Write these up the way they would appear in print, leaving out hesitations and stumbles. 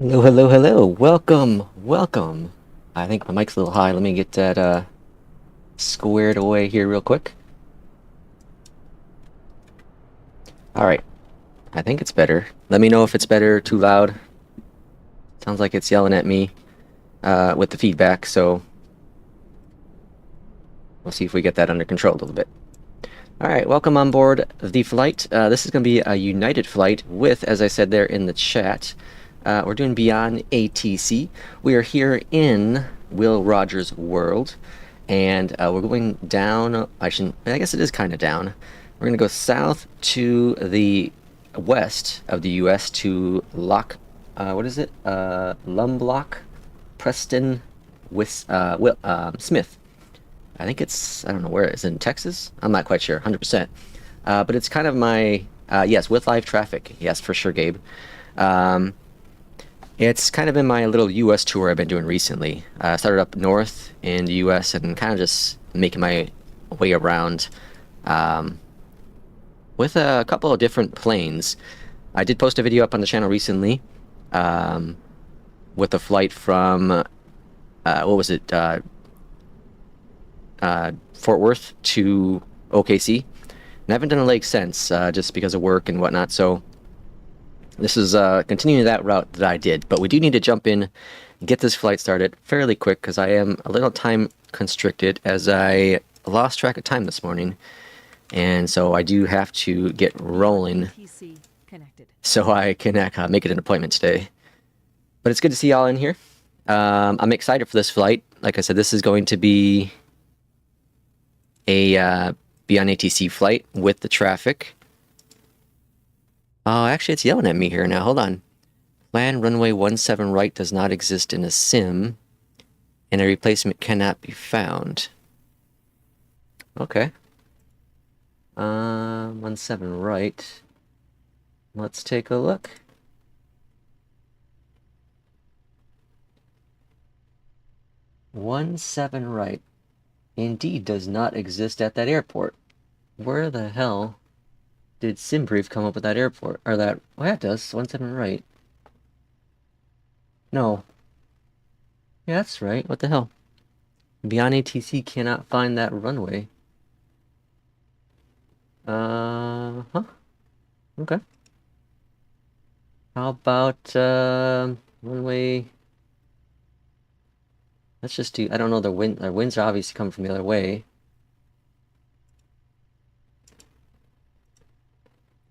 Hello, hello, hello. Welcome, welcome. I think my mic's a little high. Let me get that squared away here real quick. All right. I think it's better. Let me know if it's better, too loud. Sounds like it's yelling at me with the feedback, so we'll see if we get that under control a little bit. All right, welcome on board the flight. This is going to be a United flight with, as I said there in the chat, we're doing Beyond ATC. We are here in Will Rogers World, and we're going down. I guess it is kind of down. We're going to go south to the west of the U.S. to what is it? Lumblock, Preston, Smith. I think it's, I don't know where it is, in Texas? I'm not quite sure, 100%. But it's kind of my, yes, with live traffic. Yes, for sure, Gabe. It's kind of in my little U.S. tour I've been doing recently. I started up north in the U.S. and kind of just making my way around with a couple of different planes. I did post a video up on the channel recently with a flight from, what was it, Fort Worth to OKC. And I haven't done a leg since, just because of work and whatnot, so this is continuing that route that I did. But we do need to jump in and get this flight started fairly quick, because I am a little time constricted as I lost track of time this morning. And so I do have to get rolling so I can make it an appointment today. But it's good to see y'all in here. I'm excited for this flight. Like I said, this is going to be a Beyond ATC flight with the traffic. Oh, actually, it's yelling at me here now. Hold on. Plan runway 17 right does not exist in a sim, and a replacement cannot be found. Okay. 17 right. Let's take a look. One seven right indeed does not exist at that airport. Where the hell did SimBrief come up with that airport? Or that... Oh, yeah, it does. 17 right. No. Yeah, that's right. What the hell? Beyond ATC cannot find that runway. Huh? Okay. How about, runway... Let's just do... I don't know, the winds are obviously coming from the other way.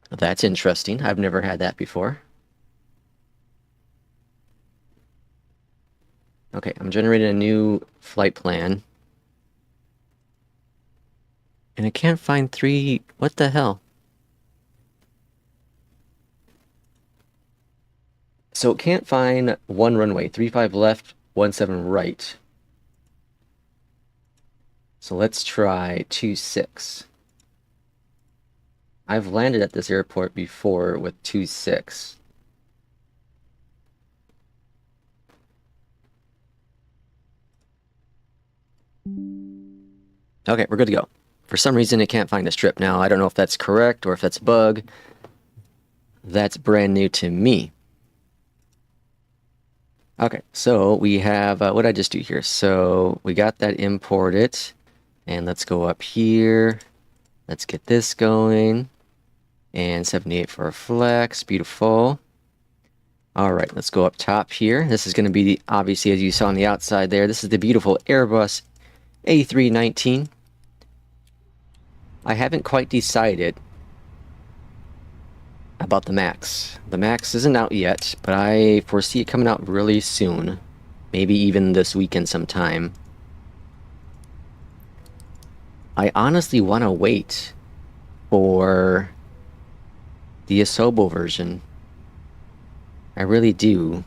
That's interesting. I've never had that before. Okay, I'm generating a new flight plan. And I can't find 3... What the hell? So it can't find one runway. 35 left, 17 right. So let's try 26. I've landed at this airport before with 26. Okay, we're good to go. For some reason, it can't find a strip now. I don't know if that's correct or if that's a bug. That's brand new to me. Okay, so we have, what did I just do here? So we got that imported. And let's go up here. Let's get this going. And 78 for a flex. Beautiful. All right, let's go up top here. This is going to be, the, obviously, as you saw on the outside there, this is the beautiful Airbus A319. I haven't quite decided about the Max. The Max isn't out yet, but I foresee it coming out really soon. Maybe even this weekend sometime. I honestly want to wait for the Asobo version. I really do.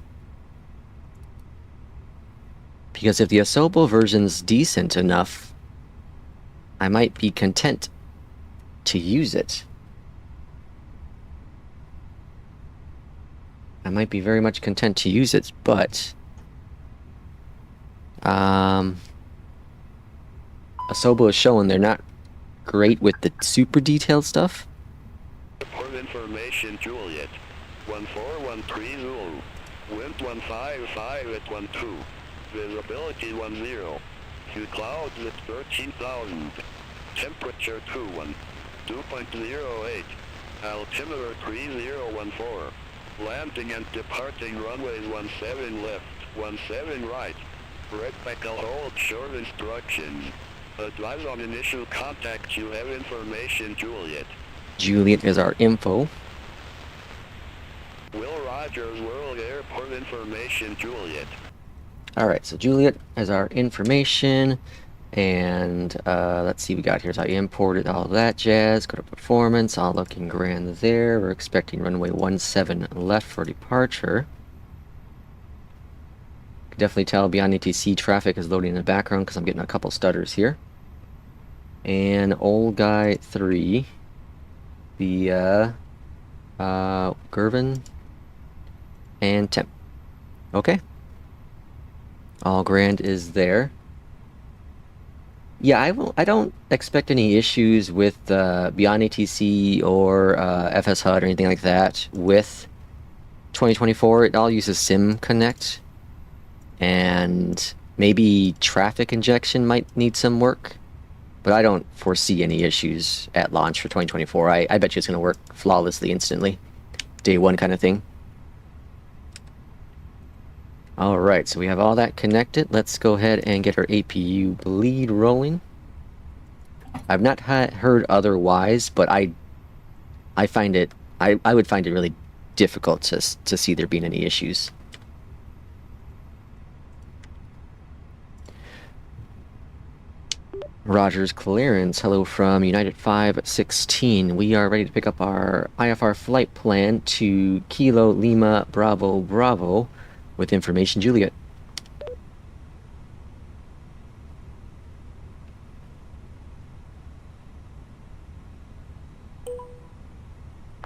Because if the Asobo version's decent enough, I might be content to use it. I might be very much content to use it, but Asobo is showing they're not great with the super detailed stuff. For information, Juliet. 1413 Zulu. Wind 155 at 12. Visibility 10. Few clouds at 13,000. Temperature 2.08. Altimeter 3014. Landing and departing runways 17 left, 17 right. Reptical hold short instructions. Advise on initial contact. You have information, Juliet. Juliet is our info. Will Rogers World Airport information, Juliet. Alright, so Juliet is our information. And let's see, we got here. So I imported all of that jazz. Go to performance. All looking grand there. We're expecting runway 17 left for departure. Can definitely tell beyond ATC traffic is loading in the background because I'm getting a couple stutters here. And old guy 3, the Gervin and Temp. Okay. All grand is there. Yeah, I don't expect any issues with Beyond ATC or FS HUD or anything like that with 2024. It all uses Sim Connect, and maybe traffic injection might need some work, but I don't foresee any issues at launch for 2024. I bet you it's going to work flawlessly instantly. Day one kind of thing. Alright, so we have all that connected. Let's go ahead and get our APU bleed rolling. I've not heard otherwise, but I find it, I would find it really difficult to see there being any issues. Rogers clearance. Hello from United 516. We are ready to pick up our IFR flight plan to Kilo Lima Bravo Bravo with information, Juliet.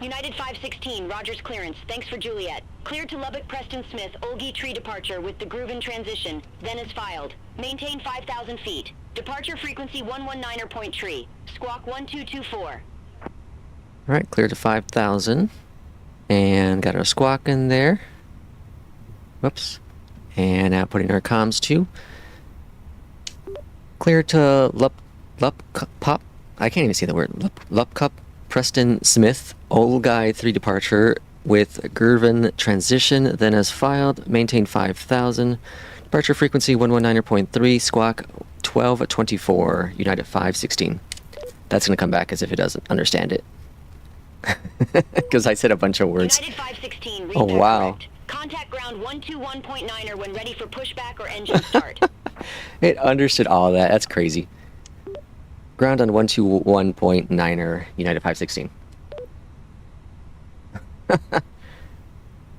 United 516, Rogers clearance. Thanks for Juliet. Cleared to Lubbock Preston Smith, Olgi Tree departure with the groove in transition. Then is filed. Maintain 5,000 feet. Departure frequency 119.3. Squawk 1224. Alright, clear to 5,000. And got our squawk in there. Whoops. And now putting our comms to. Clear to Lupcup. I can't even see the word. Lupcup Preston Smith, Old Guy 3 departure with Gervin transition, then as filed, maintain 5,000. Departure frequency 119.3, squawk 1224, United 516. That's going to come back as if it doesn't understand it. Because I said a bunch of words. United 516, oh, wow. Correct. Contact ground 121.9er when ready for pushback or engine start. It understood all of that. That's crazy. Ground on 121.9er, United 516.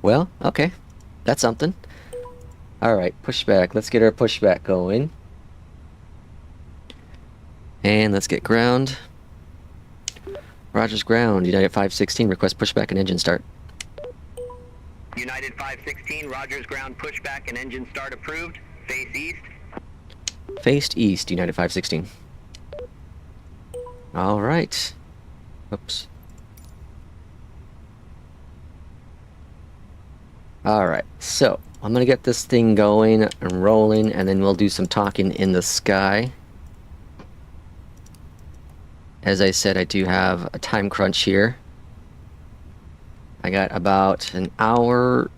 Well, okay. That's something. Alright, pushback. Let's get our pushback going. And let's get ground. Rogers ground, United 516, request pushback and engine start. United 516, Rogers ground pushback and engine start approved. Face east. Faced east, United 516. Alright. Oops. Alright, so I'm going to get this thing going and rolling, and then we'll do some talking in the sky. As I said, I do have a time crunch here. I got about an hour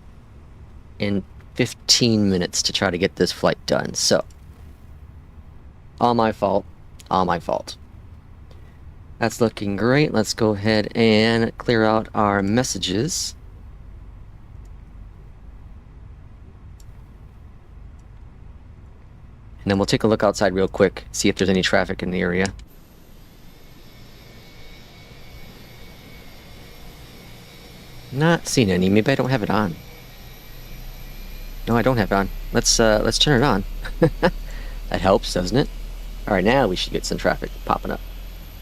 and 15 minutes to try to get this flight done, so all my fault, all my fault. That's looking great. Let's go ahead and clear out our messages. And then we'll take a look outside real quick, see if there's any traffic in the area. Not seeing any. Maybe I don't have it on. No, I don't have it on. Let's turn it on. That helps, doesn't it? Alright, now we should get some traffic popping up.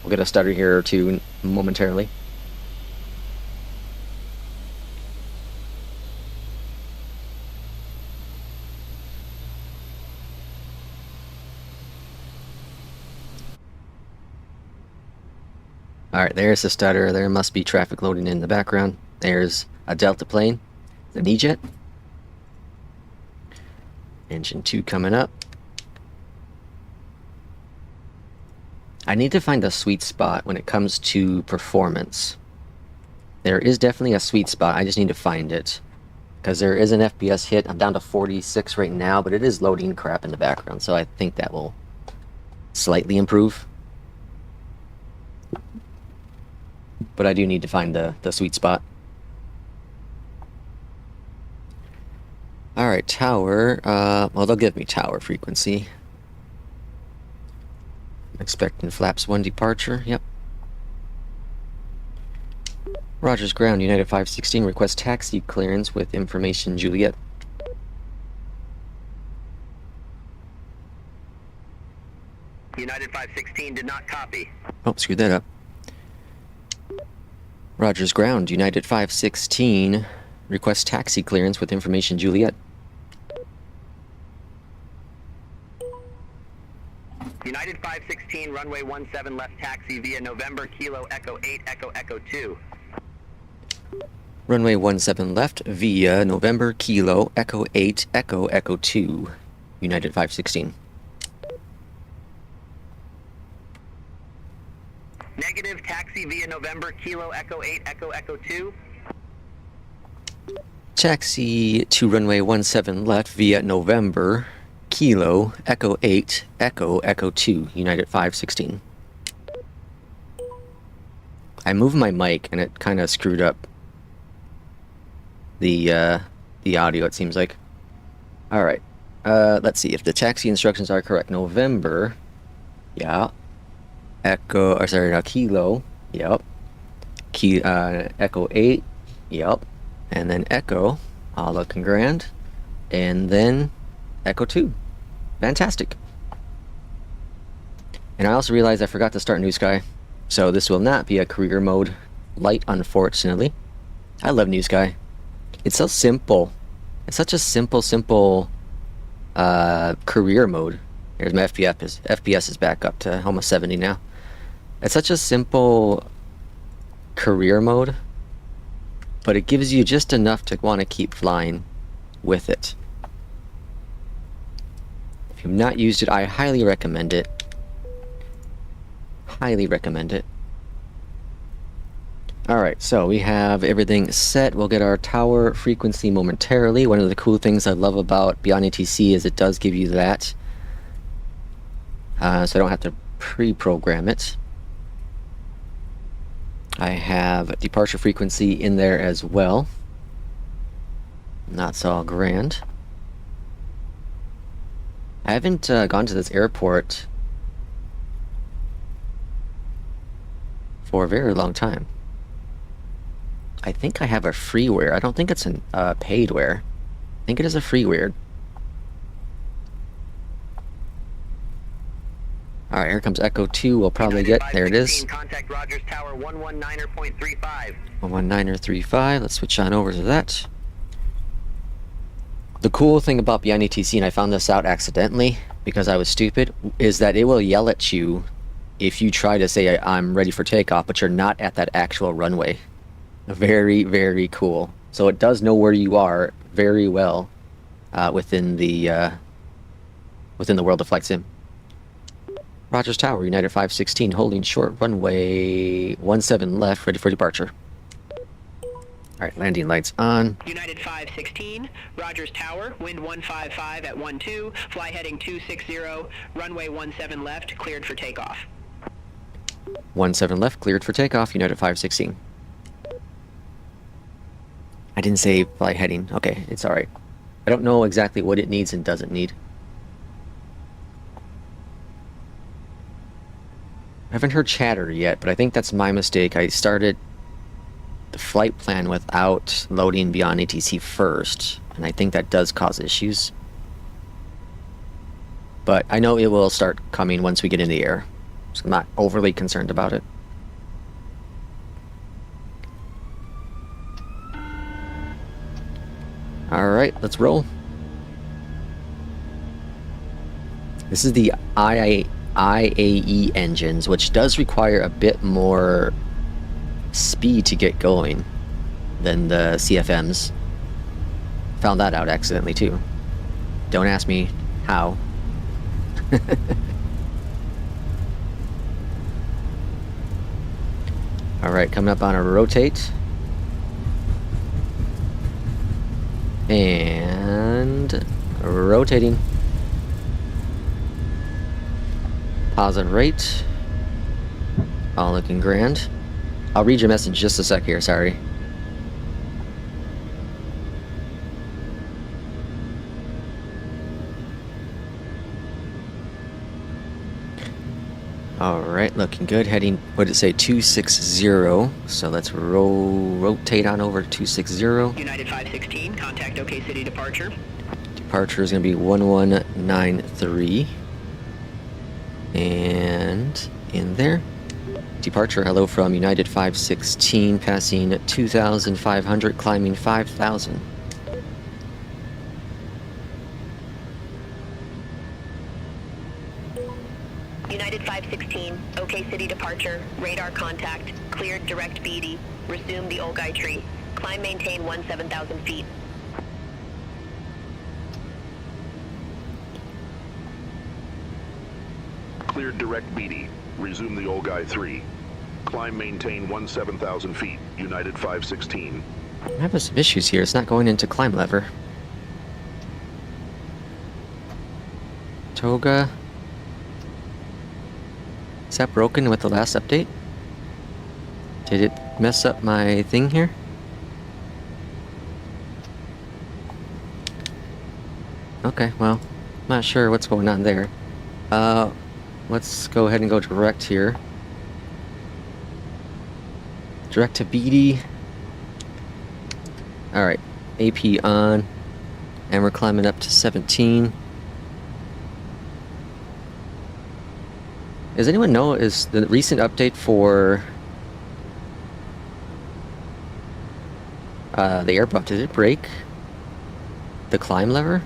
We'll get a stutter here or two momentarily. Alright, there's the stutter. There must be traffic loading in the background. There's a Delta plane. The E-Jet. Engine 2 coming up. I need to find a sweet spot when it comes to performance. There is definitely a sweet spot, I just need to find it. Because there is an FPS hit. I'm down to 46 right now, but it is loading crap in the background, so I think that will slightly improve. But I do need to find the sweet spot. Alright, tower. Well, they'll give me tower frequency. Expecting flaps 1 departure. Yep. Rogers ground, United 516, request taxi clearance with information Juliet. United 516 did not copy. Oh, screwed that up. Rogers ground, United 516, request taxi clearance with information Juliet. United 516, runway 17 left taxi via November Kilo Echo 8 Echo Echo 2. Runway 17 left via November Kilo Echo 8 Echo Echo 2, United 516. Negative, taxi via November Kilo Echo 8 Echo Echo 2. Taxi to runway 17 left via November Kilo Echo 8 Echo Echo 2, United 516. I moved my mic and it kind of screwed up the audio, it seems like. Alright, let's see if the taxi instructions are correct. November, yeah. Echo, or sorry, no, Kilo, yep. Echo 8, yep. And then Echo, all looking grand. And then Echo 2. Fantastic. And I also realized I forgot to start New Sky. So this will not be a career mode light, unfortunately. I love New Sky. It's so simple. It's such a simple career mode. Here's my FPS. FPS is back up to almost 70 now. It's such a simple career mode, but it gives you just enough to want to keep flying with it. If you've not used it, I highly recommend it. Highly recommend it. Alright, so we have everything set. We'll get our tower frequency momentarily. One of the cool things I love about Beyond ATC is it does give you that. So I don't have to pre-program it. I have departure frequency in there as well. That's all grand. I haven't gone to this airport for a very long time. I think I have a freeware. I don't think it's a paidware. I think it is a freeware. Alright, here comes Echo 2. We'll probably get... There it is. Contact Rogers Tower 119.35. 119.35. Let's switch on over to that. The cool thing about Beyond ATC, and I found this out accidentally because I was stupid, is that it will yell at you if you try to say I'm ready for takeoff, but you're not at that actual runway. Very, very cool. So it does know where you are very well within the world of Flight Sim. Rogers Tower, United 516, holding short runway 17 left, ready for departure. Alright, landing lights on. United 516, Rogers Tower, wind 155 at 12, fly heading 260, runway 17 left, cleared for takeoff. 17 left, cleared for takeoff, United 516. I didn't say fly heading. Okay, it's alright. I don't know exactly what it needs and doesn't need. I haven't heard chatter yet, but I think that's my mistake. I started the flight plan without loading Beyond ATC first, and I think that does cause issues. But I know it will start coming once we get in the air, so I'm not overly concerned about it. Alright, let's roll. This is the IAE engines, which does require a bit more speed to get going than the CFMs. Found that out accidentally too. Don't ask me how. Alright, coming up on a rotate. And rotating. Positive rate. All looking grand. I'll read your message just a sec here, sorry. Alright, looking good. Heading, what did it say, 260. So let's rotate on over to 260. United 516, contact OK City departure. Departure is going to be 1193. And in there. Departure, hello from United 516, passing 2,500, climbing 5,000. United 516, OK City departure, radar contact, cleared direct BD, resume the Olgai tree, climb maintain 17,000 feet. Cleared direct BD. Resume the Olgai 3. Climb maintain 17,000 feet. United 516. I'm having some issues here. It's not going into climb lever. Toga. Is that broken with the last update? Did it mess up my thing here? Okay, well, not sure what's going on there. Let's go ahead and go direct here. Direct to BD. Alright, AP on. And we're climbing up to 17. Does anyone know, is the recent update for the air buff, did it break the climb lever?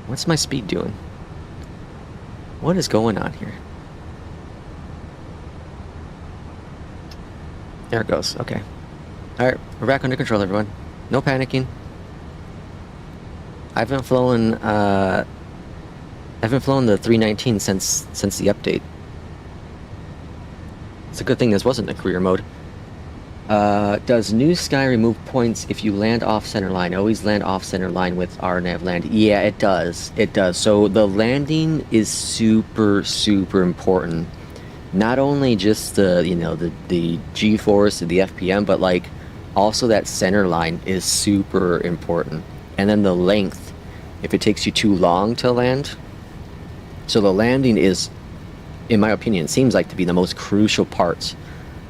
What's my speed doing? What is going on here? There it goes. Okay. Alright, we're back under control, everyone. No panicking. I haven't flown the 319 since the update. It's a good thing this wasn't a career mode. Does New Sky remove points if you land off center line? Always land off center line with RNAV land. Yeah, it does. It does. So the landing is super, super important. Not only just the, you know, the G-force and the FPM, but like also that center line is super important. And then the length, if it takes you too long to land. So the landing is, in my opinion, seems like to be the most crucial part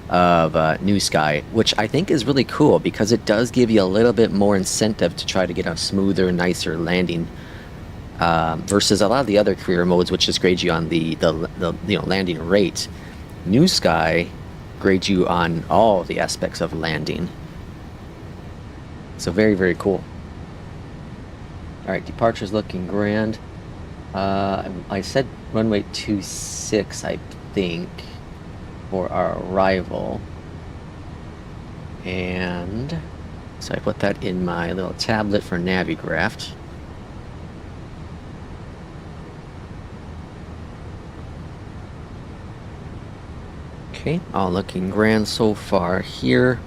of New Sky, which I think is really cool because it does give you a little bit more incentive to try to get a smoother, nicer landing versus a lot of the other career modes, which just grade you on the you know, landing rate. New Sky grades you on all the aspects of landing. So very, very cool. All right, departure's looking grand. I said runway 26, I think, for our arrival. And so I put that in my little tablet for Navigraph. Okay, all looking grand so far here.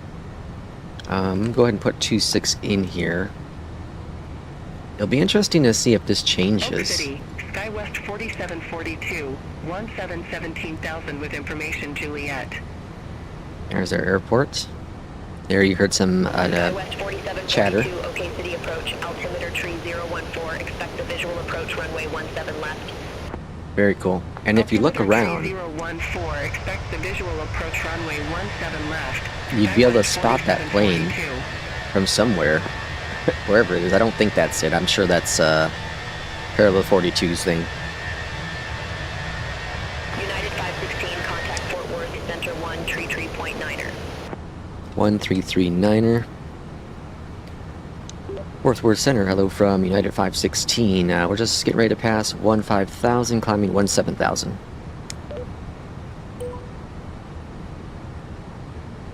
Go ahead and put 26 in here. It'll be interesting to see if this changes. Oak City, SkyWest 4742, 17,000 with information Juliet. There's our airport. There you heard some West 4742, chatter. OK City approach, altimeter tree 014, expect the visual approach runway 17 left. Very cool. And if you look around, 014, expect the visual approach runway 17 left. you'd be able to spot that plane from somewhere, wherever it is. I don't think that's it. I'm sure that's Parallel 42's thing. United 516, contact Fort Worth, center 133.9er. 1339er. Fort Worth Center, hello from United 516. We're just getting ready to pass 15,000, climbing 17,000.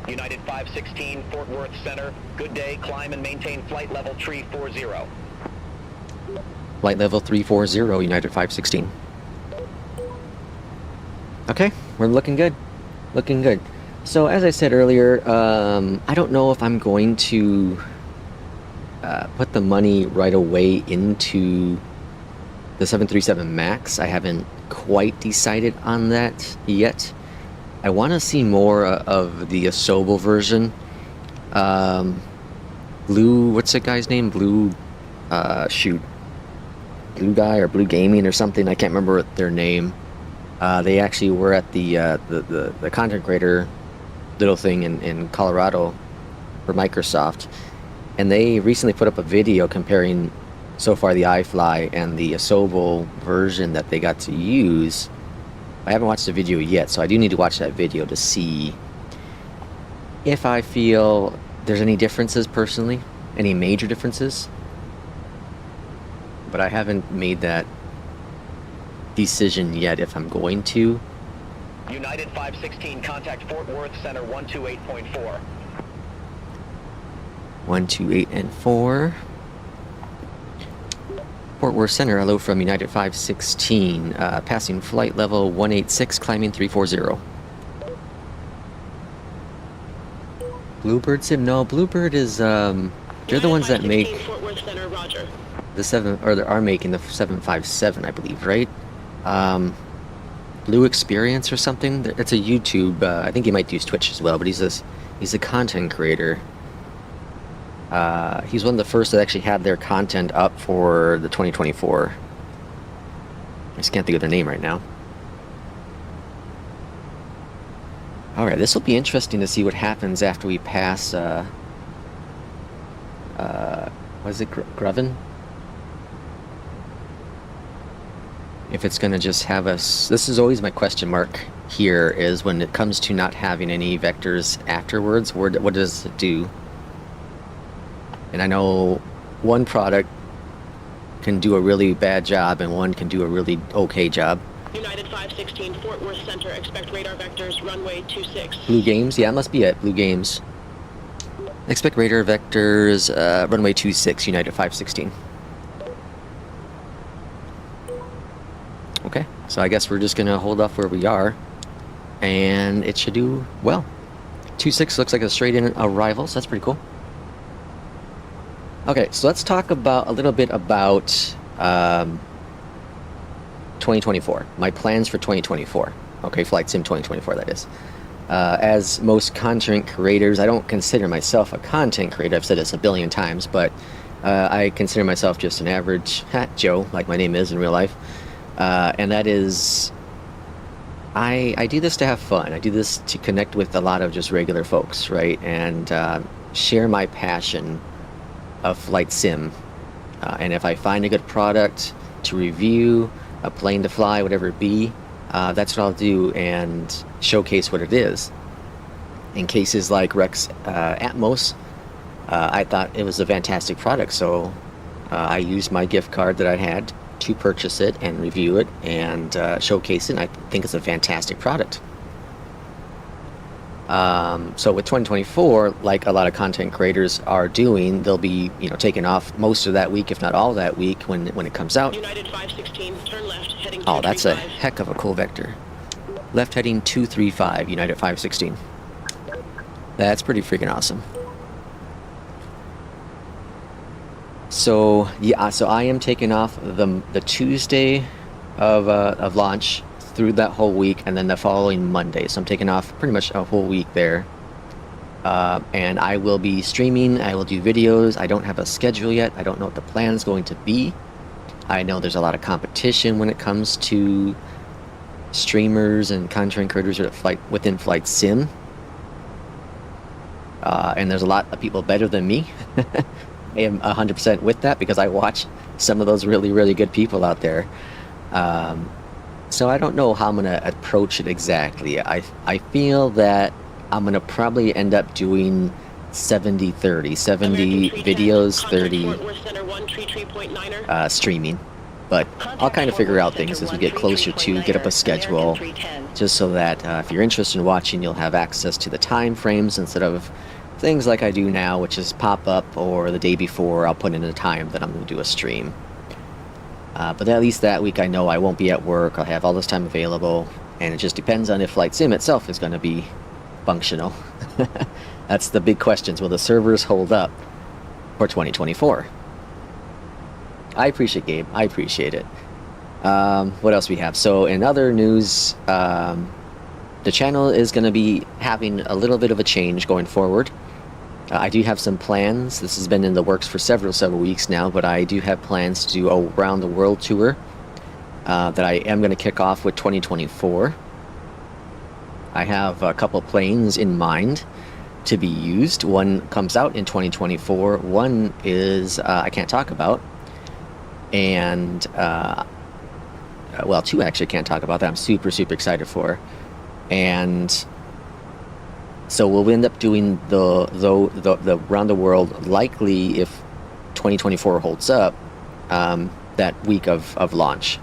United 516, Fort Worth Center. Good day. Climb and maintain flight level tree 40. Flight level 340, United 516. Okay, we're looking good. Looking good. So as I said earlier, I don't know if I'm going to put the money right away into the 737 MAX. I haven't quite decided on that yet. I want to see more of the Asobo version. Blue, what's that guy's name? Blue, shoot. Blue Guy or Blue Gaming or something. I can't remember their name. They actually were at the content creator little thing in Colorado for Microsoft. And they recently put up a video comparing so far the iFly and the Asobo version that they got to use. I haven't watched the video yet, so I do need to watch that video to see if I feel there's any differences personally, any major differences. But I haven't made that decision yet if I'm going to. United 516, contact Fort Worth Center 128.4. 128 and 4. Fort Worth Center, hello from United 516. Passing flight level 186, climbing 340. Bluebird Sim? No, Bluebird is, they're the ones that make Fort Worth Center, Roger. the 7, or they are making the 757, I believe, right? Blue Experience or something? It's a YouTube, I think he might use Twitch as well, but he's a content creator. He's one of the first that actually had their content up for the 2024. I just can't think of their name right now. Alright, this will be interesting to see what happens after we pass, what is it, Greven? If it's going to just have us... This is always my question mark here, is when it comes to not having any vectors afterwards, what does it do? And I know one product can do a really bad job and one can do a really okay job. United 516, Fort Worth Center, expect radar vectors, runway 26. Blue Games? Yeah, it must be it. Blue Games. Expect radar vectors, runway 26, United 516. Okay, so I guess we're just going to hold off where we are. And it should do well. 26 looks like a straight-in arrival, so that's pretty cool. Okay, so let's talk about a little bit about 2024. My plans for 2024. Okay, Flight Sim 2024, that is. As most content creators, I don't consider myself a content creator. I've said this a billion times, but I consider myself just an average Joe, like my name is in real life. And that is, I do this to have fun. I do this to connect with a lot of just regular folks, right? And share my passion of Flight Sim. And if I find a good product to review, a plane to fly, whatever it be, that's what I'll do and showcase what it is. In cases like Rex Atmos, I thought it was a fantastic product, so I used my gift card that I had to purchase it and review it and showcase it. And I think it's a fantastic product. So with 2024, like a lot of content creators are doing, they'll be, taking off most of that week, if not all that week, when it comes out. United 516, turn left, heading Oh, that's a 235. heck of a cool vector. Left heading 235, United 516. That's pretty freaking awesome. So yeah, so I am taking off the Tuesday of launch through that whole week, and then the following Monday. So I'm taking off pretty much a whole week there. And I will be streaming. I will do videos. I don't have a schedule yet. I don't know what the plan is going to be. I know there's a lot of competition when it comes to streamers and content creators within Flight Sim. And there's a lot of people better than me. I am 100% with that because I watch some of those really, really good people out there. So I don't know how I'm going to approach it exactly. I feel that I'm going to probably end up doing 70-30. 70 videos, 30 streaming. But I'll kind of figure out things as we get closer to get up a schedule, just so that if you're interested in watching, you'll have access to the time frames instead of things like I do now, which is pop up, or the day before I'll put in a time that I'm going to do a stream. But at least that week I know I won't be at work. I'll have all this time available, and it just depends on if Flight Sim itself is going to be functional. That's the big questions. Will the servers hold up for 2024? I appreciate Gabe. I appreciate it. What else we have? So in other news, the channel is going to be having a little bit of a change going forward. I do have some plans. This has been in the works for several weeks now, but I do have plans to do a round the world tour that I am going to kick off with 2024. I have a couple planes in mind to be used. One comes out in 2024. One is I can't talk about, and well, two actually can't talk about that. I'm super excited for, and so we'll end up doing the round the world, likely if 2024 holds up, that week of launch.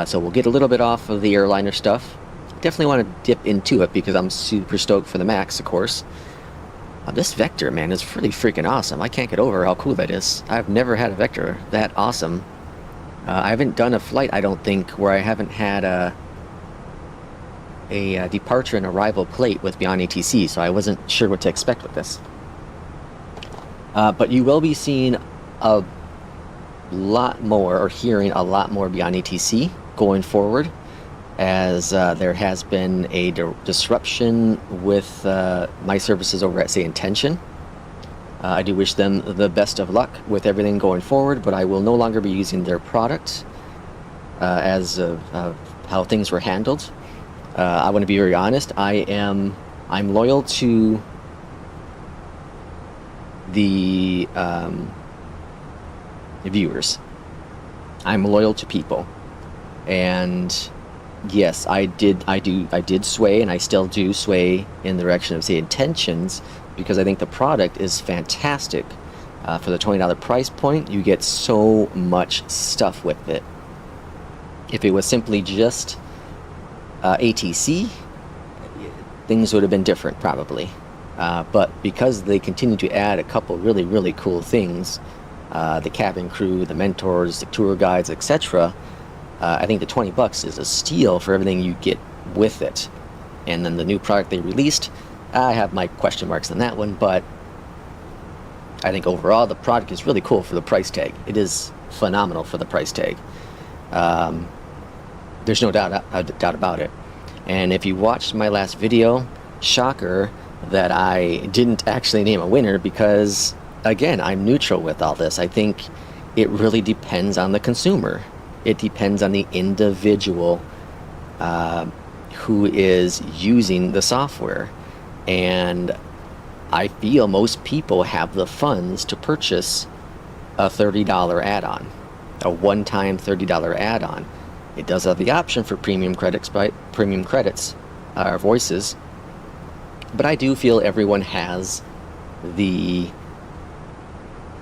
So we'll get a little bit off of the airliner stuff. Definitely want to dip into it because I'm super stoked for the Max, of course. This Vector, man, is pretty freaking awesome. I can't get over how cool that is. I've never had a Vector that awesome. I haven't done a flight, I don't think, where I haven't had a departure and arrival plate with Beyond ATC, so I wasn't sure what to expect with this. But you will be seeing a lot more, or hearing a lot more Beyond ATC going forward, as there has been a disruption with my services over at Say Intention. I do wish them the best of luck with everything going forward, but I will no longer be using their product as of how things were handled. I want to be very honest. I'm loyal to the viewers. I'm loyal to people, and yes, I did sway, and I still do sway in the direction of Say Intentions, because I think the product is fantastic. For the $20 price point, you get so much stuff with it. If it was simply just ATC, things would have been different probably. But because they continue to add a couple really cool things, the cabin crew, the mentors, the tour guides, etc., I think the $20 is a steal for everything you get with it. And then the new product they released, I have my question marks on that one, but I think overall the product is really cool for the price tag. It is phenomenal for the price tag. There's no doubt about it. And if you watched my last video, shocker that I didn't actually name a winner, because again, I'm neutral with all this. I think it really depends on the consumer. It depends on the individual who is using the software. And I feel most people have the funds to purchase a $30 add-on, a one-time $30 add-on. It does have the option for premium credits, or voices, but I do feel everyone has the,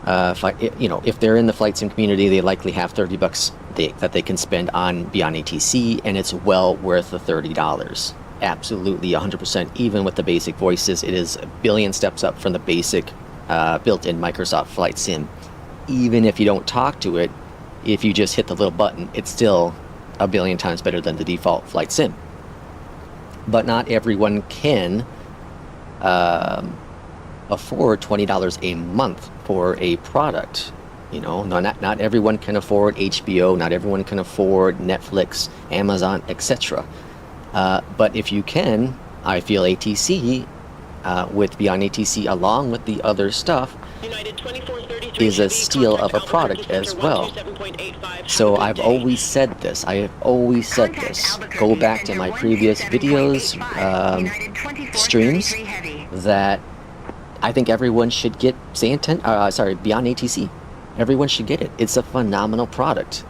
if they're in the flight sim community, they likely have $30 that they can spend on Beyond ATC, and it's well worth the $30. Absolutely, 100%. Even with the basic voices, it is a billion steps up from the basic built-in Microsoft Flight Sim. Even if you don't talk to it, if you just hit the little button, it's still a billion times better than the default Flight Sim. But not everyone can afford $20 a month for a product. Not everyone can afford HBO, not everyone can afford Netflix, Amazon, etc. But if you can, I feel ATC, with Beyond ATC along with the other stuff, is a steal of a product as well. So I've always said this. Go back to my previous videos, streams, that I think everyone should get Beyond ATC. Everyone should get it. It's a phenomenal product.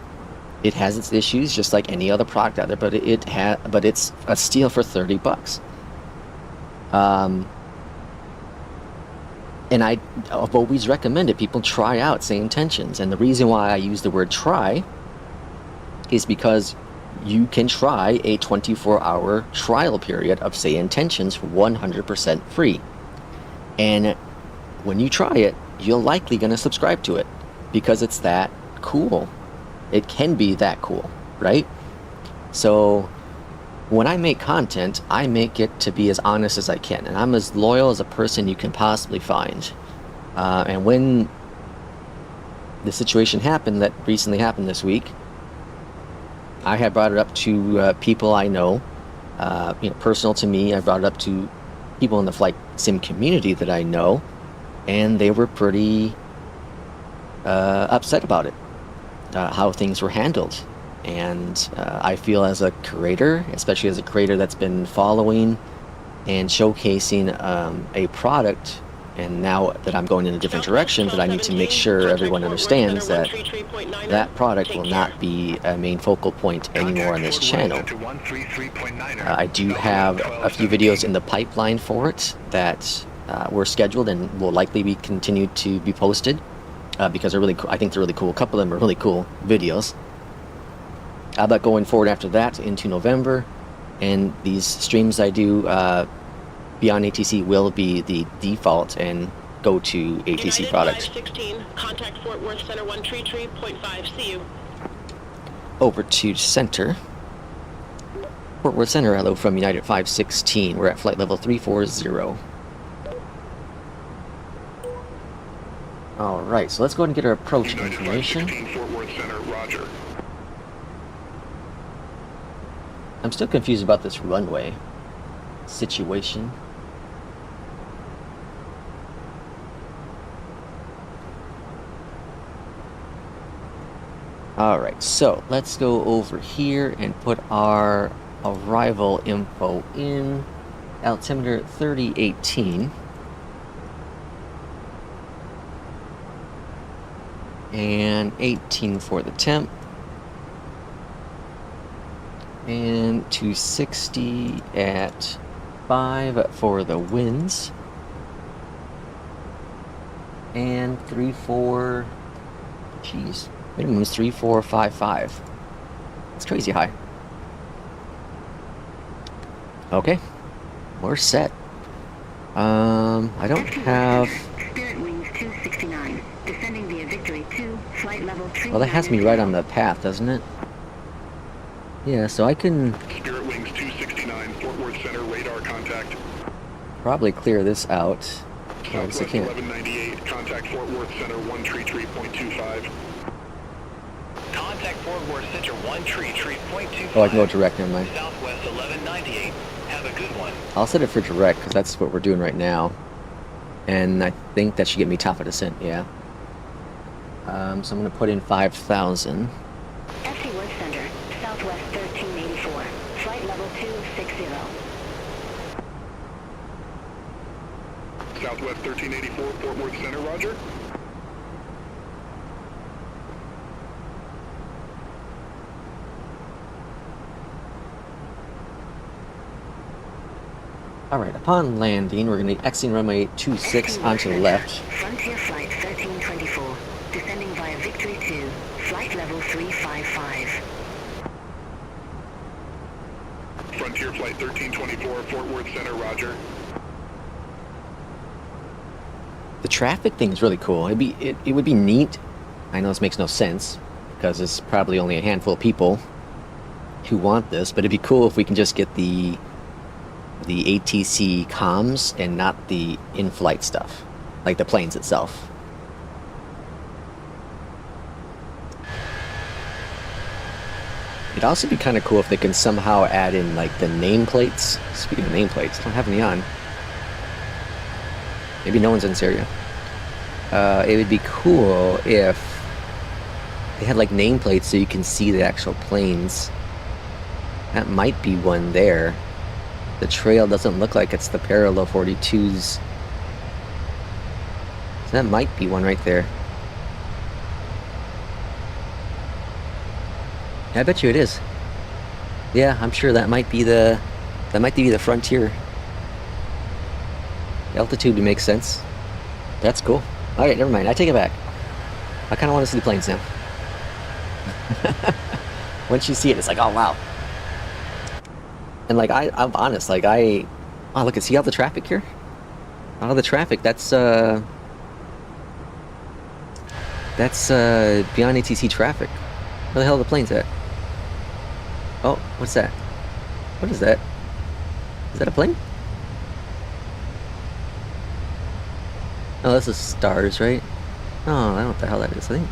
It has its issues, just like any other product out there, but it's a steal for $30. And I've always recommended people try out Say Intentions. And the reason why I use the word try is because you can try a 24-hour trial period of Say Intentions 100% free. And when you try it, you're likely going to subscribe to it because it's that cool. It can be that cool, right? So when I make content, I make it to be as honest as I can, and I'm as loyal as a person you can possibly find. And when the situation happened that recently happened this week, I had brought it up to people I know, personal to me. I brought it up to people in the flight sim community that I know, and they were pretty upset about it, how things were handled. And I feel as a creator, especially as a creator that's been following and showcasing a product, and now that I'm going in a different direction, that I need to make sure everyone understands that that product will not be a main focal point anymore on this channel. I do have a few videos in the pipeline for it that were scheduled and will likely be continued to be posted because they're really cool. I think they're really cool. A couple of them are really cool videos. But going forward after that into November, and these streams I do beyond ATC will be the default and go to ATC products. 516, contact Fort Worth Center 133.5, see you. Over to center. Fort Worth Center, hello from United 516. We're at flight level 340. Alright, so let's go ahead and get our approach information. Fort Worth Center, roger. I'm still confused about this runway situation. Alright, so let's go over here and put our arrival info in. Altimeter 3018. And 18 for the temp. And 260 at 5 for the winds. And 34. Jeez. Minimum is 3455. That's crazy high. Okay. We're set. I don't have. Spirit Wings 269, descending via Victory 2, flight level 3. Well, that has me right on the path, doesn't it? Yeah, so I can Spirit Wings 269, Fort Worth Center, radar contact. probably clear this out. Yes, I Southwest can't. 1198, contact Fort Worth Center 133.25. Contact Fort Worth Center 133.25. Oh, I can go direct, never mind. Southwest 1198. Have a good one. I'll set it for direct, because that's what we're doing right now. And I think that should get me top of descent, yeah. So I'm going to put in 5,000. FC Worth Center, Southwest 1384, flight level 260. Southwest 1384, Fort Worth Center, roger. Alright, upon landing, we're going to be exiting runway 26 onto the left. Frontier Flight 1324, descending via Victory 2, flight level 355. Frontier Flight 1324, Fort Worth Center, roger. The traffic thing is really cool. It would be neat. I know this makes no sense, because it's probably only a handful of people who want this, but it'd be cool if we can just get the ATC comms and not the in-flight stuff, like the planes itself. It'd also be kind of cool if they can somehow add in like the nameplates. Speaking of nameplates, I don't have any on. Maybe no one's in this area. It would be cool if they had like nameplates so you can see the actual planes. That might be one there. The trail doesn't look like it's the parallel 42s. So that might be one right there. Yeah, I bet you it is. Yeah, I'm sure that might be the frontier. The altitude would make sense. That's cool. Alright, never mind. I take it back. I kind of want to see the planes now. Once you see it, it's like, oh wow. And like I'm honest, like oh look, see all the traffic here? All the traffic, that's beyond ATC traffic. Where the hell are the planes at? Oh, what's that? What is that? Is that a plane? Oh, this is stars, right? Oh, I don't know what the hell that is. I think.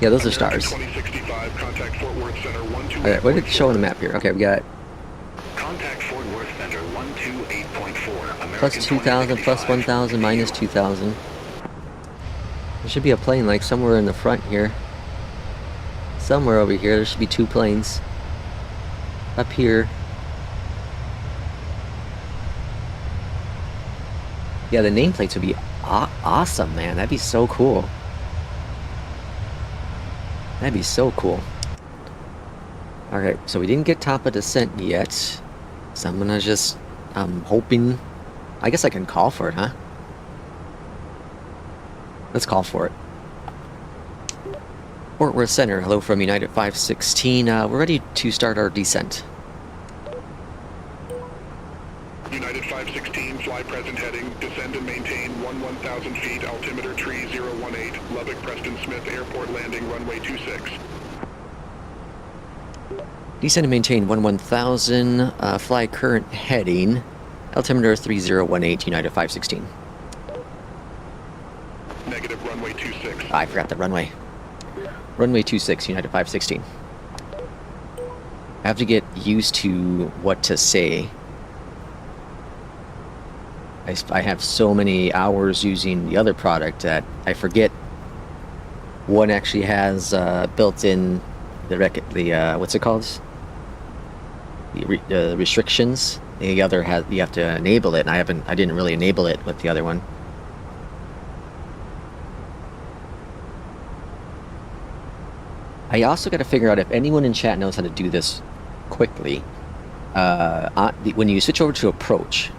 Yeah, those are stars. 2065, contact Fort Worth Center 12. Alright, what did it show on the map here? Okay, we got Contact Fort Worth Center 128.4. plus 2,000, plus 1,000, minus 2,000. There should be a plane like somewhere in the front here. Somewhere over here, there should be 2 planes. Up here. Yeah, the nameplates would be awesome, man. That'd be so cool. That'd be so cool. Alright, so we didn't get top of descent yet. So I'm gonna just... I'm hoping... I guess I can call for it, huh? Let's call for it. Fort Worth Center, hello from United 516. We're ready to start our descent. United 516, fly present heading, descend and maintain 1,000 feet, altimeter tree 018, Lubbock Preston Smith Airport landing, runway 26. Descend and maintain 1,000, fly current heading, altimeter 3018, United 516. Negative, runway 26. I forgot the runway. Runway 26, United 516. I have to get used to what to say. I have so many hours using the other product that I forget one actually has built-in the what's it called? The restrictions. The other has, you have to enable it, and I didn't really enable it with the other one. I also got to figure out if anyone in chat knows how to do this quickly. When you switch over to approach,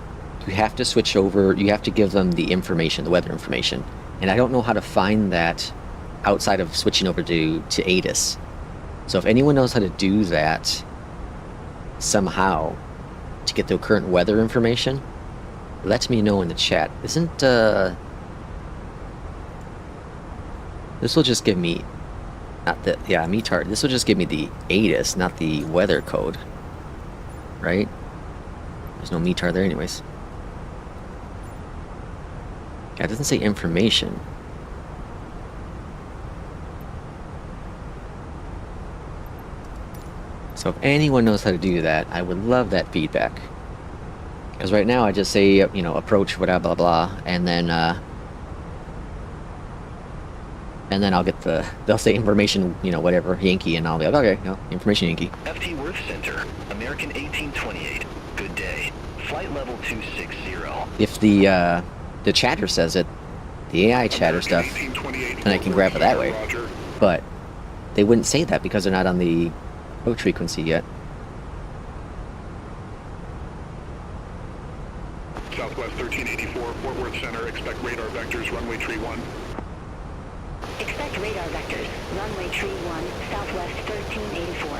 you have to switch over, you have to give them the information, the weather information. And I don't know how to find that outside of switching over to ADIS. So if anyone knows how to do that somehow to get the current weather information, let me know in the chat. Isn't, this will just give me, not the, yeah, METAR, this will just give me the ADIS, not the weather code. Right? There's no METAR there anyways. Yeah, it doesn't say information. So if anyone knows how to do that, I would love that feedback. Because right now I just say, you know, approach, blah, blah, blah, and then I'll get the, they'll say information, you know, whatever, Yankee, and I'll be like, okay, no, information Yankee. FT Worth Center, American 1828. Good day. Flight level 260. If the chatter says it, the AI chatter stuff, then I can grab it that way. But they wouldn't say that because they're not on the approach frequency yet. Southwest 1384, Fort Worth Center, expect radar vectors, runway tree 1. Expect radar vectors. Runway tree 1, Southwest 1384.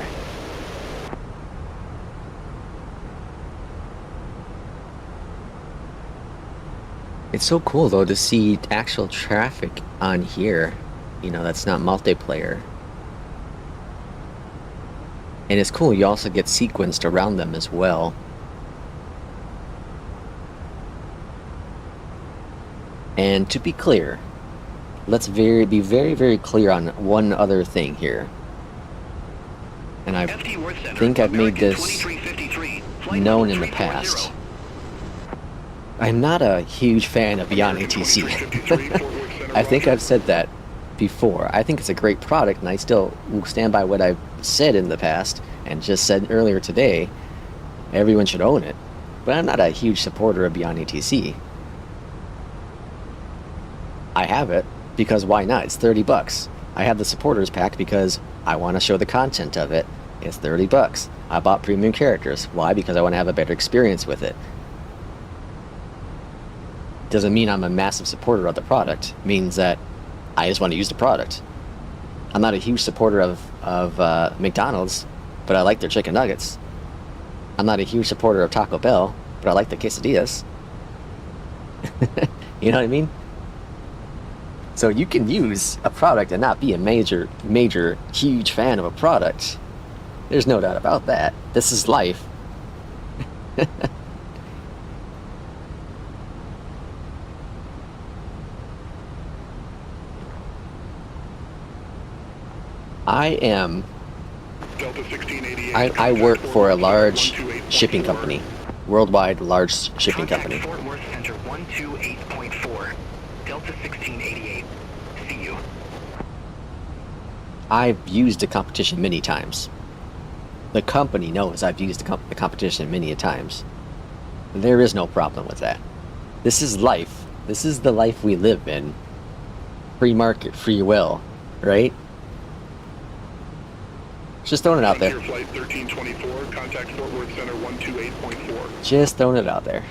It's so cool though to see actual traffic on here, you know, that's not multiplayer. And it's cool, you also get sequenced around them as well. And to be clear, let's be very, very clear on one other thing here. And I think I've made this known in the past. I'm not a huge fan of Beyond ATC. I think I've said that before. I think it's a great product, and I still stand by what I've said in the past, and just said earlier today, everyone should own it. But I'm not a huge supporter of Beyond ATC. I have it, because why not? It's 30 bucks. I have the supporters pack because I want to show the content of it. It's 30 bucks. I bought premium characters. Why? Because I want to have a better experience with it. Doesn't mean I'm a massive supporter of the product. It means that I just want to use the product. I'm not a huge supporter of McDonald's, but I like their chicken nuggets. I'm not a huge supporter of Taco Bell, but I like the quesadillas. You know what I mean? So you can use a product and not be a major, huge fan of a product. There's no doubt about that. This is life. Delta 1688. I work for a large shipping company. Worldwide large shipping company. Contact Fort Worth Center 128.4. Delta 1688. See you. I've used the competition many times. The company knows I've used the competition many times. There is no problem with that. This is life. This is the life we live in. Free market, free will, right? Just throwing it out there. Flight 1324, contact Fort Worth Center 128.4. Just throwing it out there.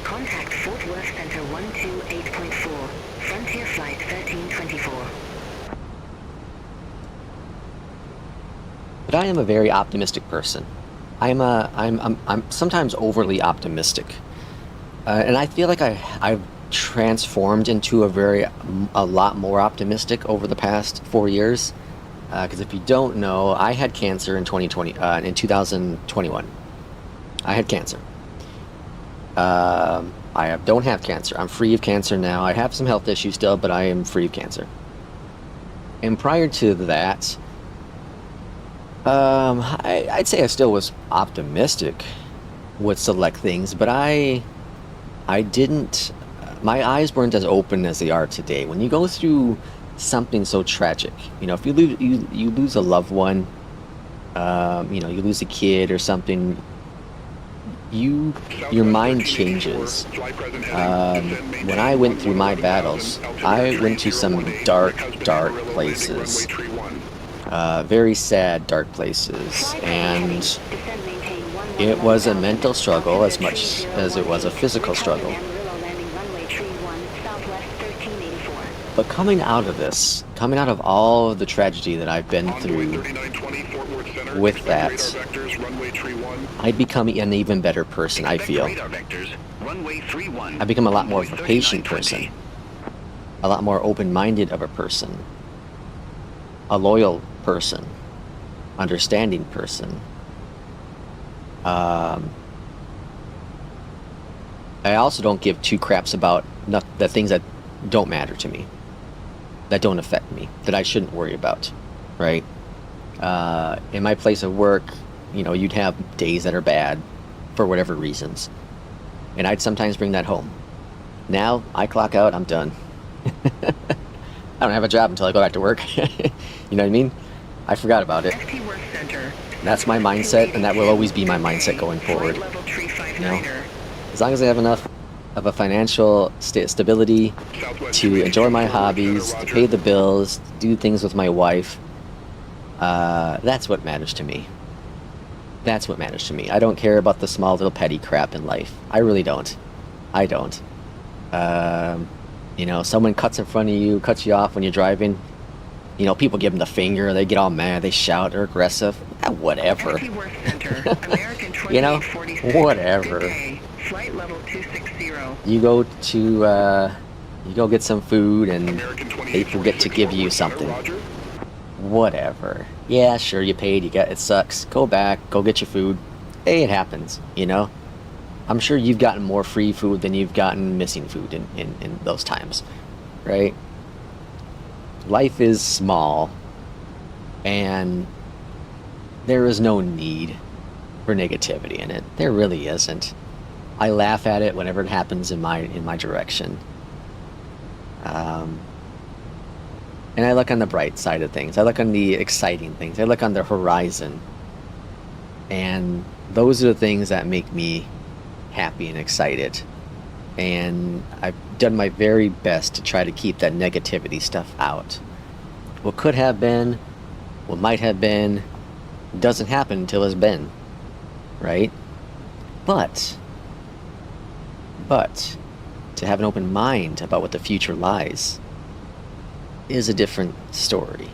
Contact Fort Worth Center 128.4. Frontier Flight 1324. But I am a very optimistic person. I'm sometimes overly optimistic, and I feel like I've transformed into a lot more optimistic over the past 4 years. Because if you don't know, I had cancer in 2021. I had cancer. Don't have cancer. I'm free of cancer now. I have some health issues still, but I am free of cancer. And prior to that, I'd say I still was optimistic with select things, but I didn't. My eyes weren't as open as they are today. When you go through something so tragic, if you lose a loved one, you lose a kid or something, your mind changes. When I went through my battles, I went to some dark places, very sad dark places, and it was a mental struggle as much as it was a physical struggle. But coming out of all of the tragedy that I've been through with that, I become an even better person, I feel. I become a lot more of a patient person, a lot more open-minded of a person, a loyal person, understanding person. I also don't give two craps about the things that don't matter to me, that don't affect me, that I shouldn't worry about, right? In my place of work, you'd have days that are bad for whatever reasons, and I'd sometimes bring that home. Now I clock out, I'm done. I don't have a job until I go back to work. You know what I mean? I forgot about it. That's my mindset, and that will always be my mindset going forward. As long as I have enough of a financial stability to enjoy my hobbies, to pay the bills, to do things with my wife, that's what matters to me. That's what matters to me. I don't care about the small little petty crap in life. I really don't. I don't. Someone cuts in front of you, cuts you off when you're driving. People give them the finger, they get all mad, they shout, they're aggressive. Whatever. Whatever. Flight level 260. You go get some food and they forget to give you something. Whatever. Yeah, sure, you paid, it sucks. Go back, go get your food. Hey, it happens, I'm sure you've gotten more free food than you've gotten missing food in those times, right? Life is small, and there is no need for negativity in it. There really isn't. I laugh at it whenever it happens in my direction. And I look on the bright side of things. I look on the exciting things. I look on the horizon. And those are the things that make me happy and excited. And I've done my very best to try to keep that negativity stuff out. What could have been, what might have been, doesn't happen until it's been, right? But to have an open mind about what the future lies is a different story,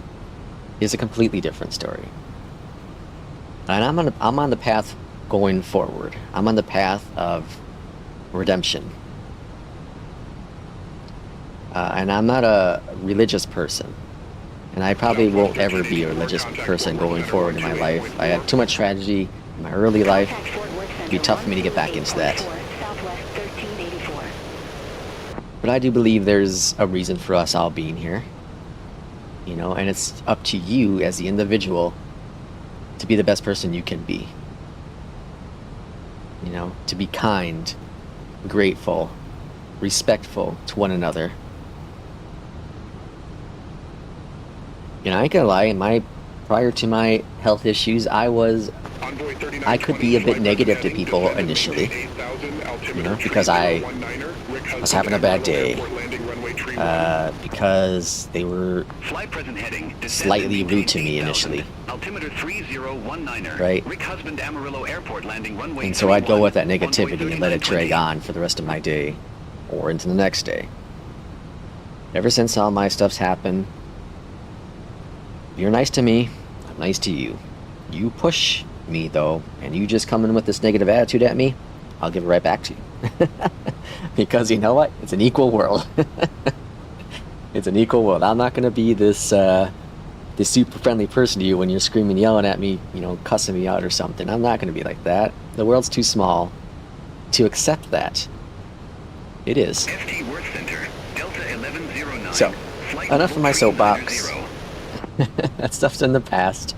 is a completely different story. And I'm on the path going forward. I'm on the path of redemption. And I'm not a religious person. And I probably won't ever be a religious person going forward in my life. I had too much tragedy in my early life. It'd be tough for me to get back into that. But I do believe there's a reason for us all being here. You know, and it's up to you as the individual to be the best person you can be. You know, to be kind, grateful, respectful to one another. You know, I ain't gonna lie, prior to my health issues, I could be a bit negative to people initially. You know, because I was having a bad day. Because they were slightly rude to me initially. Right? And so I'd go with that negativity and let it drag on for the rest of my day or into the next day. Ever since all my stuff's happened, you're nice to me, I'm nice to you. You push me though, and you just come in with this negative attitude at me, I'll give it right back to you. Because you know what? It's an equal world. It's an equal world. I'm not going to be this super friendly person to you when you're screaming, yelling at me, you know, cussing me out or something. I'm not going to be like that. The world's too small to accept that. It is. So, enough of my soapbox. That stuff's in the past.